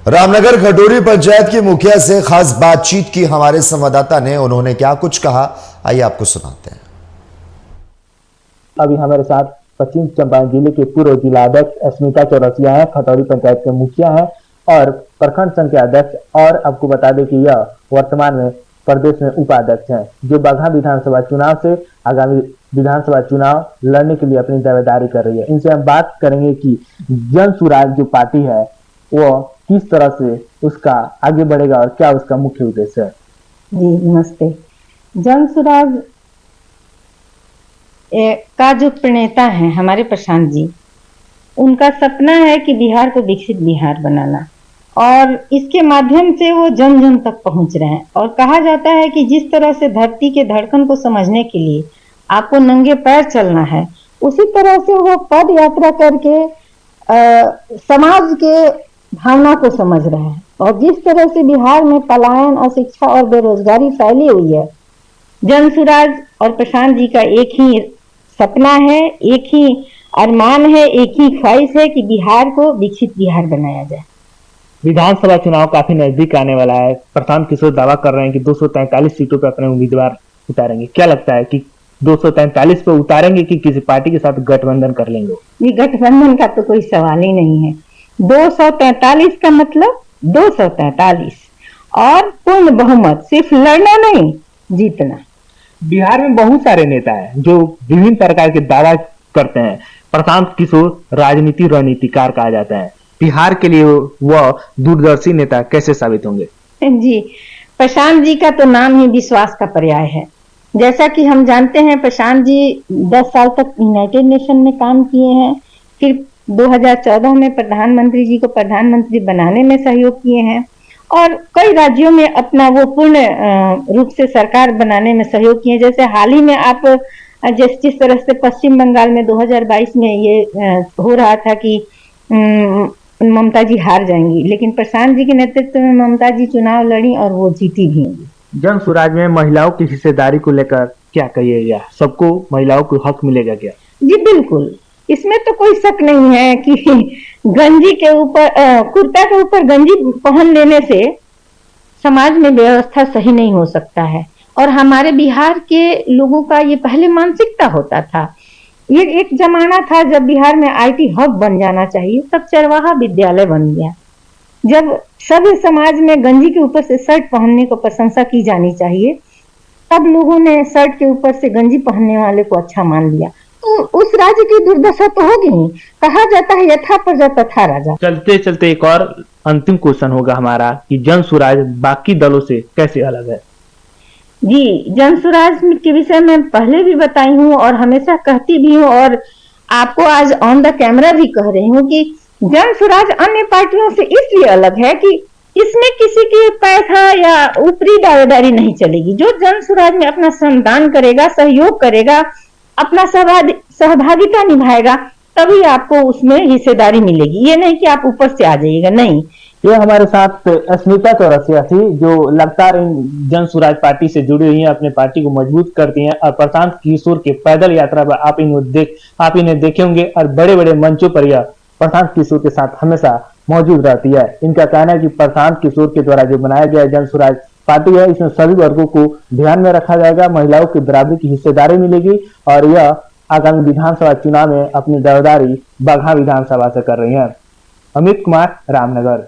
रामनगर खटोरी पंचायत की मुखिया से खास बातचीत की हमारे संवाददाता ने। उन्होंने क्या कुछ कहा, आइए आपको सुनाते हैं। अभी हमारे साथ पश्चिम चंपारण जिले के पूर्व जिला अध्यक्ष अस्मिता चौरसिया है, खटोरी पंचायत के मुखिया हैं और प्रखंड संघ के अध्यक्ष, और आपको बता दें कि यह वर्तमान में प्रदेश में उपाध्यक्ष हैं, जो बगहा विधानसभा चुनाव से आगामी विधानसभा चुनाव लड़ने के लिए अपनी दावेदारी कर रही है। इनसे हम बात करेंगे कि जन सुराज जो पार्टी है वो किस तरह से उसका आगे बढ़ेगा और क्या उसका मुख्य उद्देश्य है। जी नमस्ते। जन सुराज का जो प्रणेता है हमारे प्रशांत जी, उनका सपना है कि बिहार को विकसित बिहार बनाना, और इसके माध्यम से वो जन जन तक पहुंच रहे हैं। और कहा जाता है कि जिस तरह से धरती के धड़कन को समझने के लिए आपको नंगे पैर चलना है, उसी तरह से वो पद यात्रा करके समाज के भावना को समझ रहे हैं। और जिस तरह से बिहार में पलायन, अशिक्षा और बेरोजगारी फैली हुई है, जन सुराज और प्रशांत जी का एक ही सपना है, एक ही अरमान है, एक ही ख्वाहिश है कि बिहार को विकसित बिहार बनाया जाए। विधानसभा चुनाव काफी नजदीक आने वाला है। प्रशांत किशोर दावा कर रहे हैं कि 243 सीटों पर अपने उम्मीदवार उतारेंगे। क्या लगता है कि 243 पे उतारेंगे कि किसी पार्टी के साथ गठबंधन कर लेंगे? ये गठबंधन का तो कोई सवाल ही नहीं है। 243 का मतलब 243 और पूर्ण बहुमत, सिर्फ लड़ना नहीं, जीतना। बिहार में बहुत सारे नेता हैं जो विभिन्न प्रकार के दावा करते हैं। प्रशांत किशोर राजनीति रणनीतिकार कहा जाता है। बिहार के लिए वह दूरदर्शी नेता कैसे साबित होंगे? जी, प्रशांत जी का तो नाम ही विश्वास का पर्याय है। जैसा कि हम जानते हैं, प्रशांत जी 10 साल तक यूनाइटेड नेशन में काम किए हैं, फिर 2014 में प्रधानमंत्री जी को प्रधानमंत्री बनाने में सहयोग किए हैं, और कई राज्यों में अपना वो पूर्ण रूप से सरकार बनाने में सहयोग किए। जैसे हाल ही में आप जिस तरह से पश्चिम बंगाल में 2022 में ये हो रहा था कि ममता जी हार जाएंगी, लेकिन प्रशांत जी के नेतृत्व में ममता जी चुनाव लड़ी और वो जीती भी। जन सुराज में महिलाओं की हिस्सेदारी को लेकर क्या कहिएगा? सबको महिलाओं को हक मिलेगा क्या? जी बिल्कुल, इसमें तो कोई शक नहीं है कि गंजी के ऊपर कुर्ता के ऊपर गंजी पहन लेने से समाज में व्यवस्था सही नहीं हो सकता है। और हमारे बिहार के लोगों का ये पहले मानसिकता होता था। ये एक जमाना था जब बिहार में आईटी हब बन जाना चाहिए, तब चरवाहा विद्यालय बन गया। जब सभी समाज में गंजी के ऊपर से शर्ट पहनने को प्रशंसा की जानी चाहिए, तब लोगों ने शर्ट के ऊपर से गंजी पहनने वाले को अच्छा मान लिया। तो उस राज्य की दुर्दशा तो होगी ही। कहा जाता है यथा प्रजा तथा राजा। चलते चलते एक और अंतिम क्वेश्चन होगा हमारा कि जन सुराज बाकी दलों से कैसे अलग है? जी, जन सुराज के विषय में पहले भी बताई हूँ और हमेशा कहती भी हूँ, और आपको आज ऑन द कैमरा भी कह रही हूँ कि जन सुराज अन्य पार्टियों से इसलिए अलग है कि इसमें किसी की पैसा या ऊपरी दावेदारी नहीं चलेगी। जो जन सुराज में अपना श्रमदान करेगा, सहयोग करेगा, अपना सहभागिता निभाएगा, तभी आपको उसमें हिस्सेदारी मिलेगी। ये नहीं कि आप ऊपर से आ जाइएगा, नहीं। ये हमारे साथ अस्मिता चौरसिया थी, जो लगातार जन सुराज पार्टी से जुड़ी हुई है, अपने पार्टी को मजबूत करती हैं। और प्रशांत किशोर के पैदल यात्रा पर आप इन्हें देखे होंगे और बड़े बड़े मंचों पर यह प्रशांत किशोर के साथ हमेशा मौजूद रहती है। इनका कहना है कि प्रशांत किशोर के द्वारा जो बनाया गया जन सुराज पार्टी है, इसमें सभी वर्गों को ध्यान में रखा जाएगा, महिलाओं की बराबरी की हिस्सेदारी मिलेगी, और यह आगामी विधानसभा चुनाव में अपनी दावेदारी बगहा विधानसभा से कर रही है। अमित कुमार, रामनगर।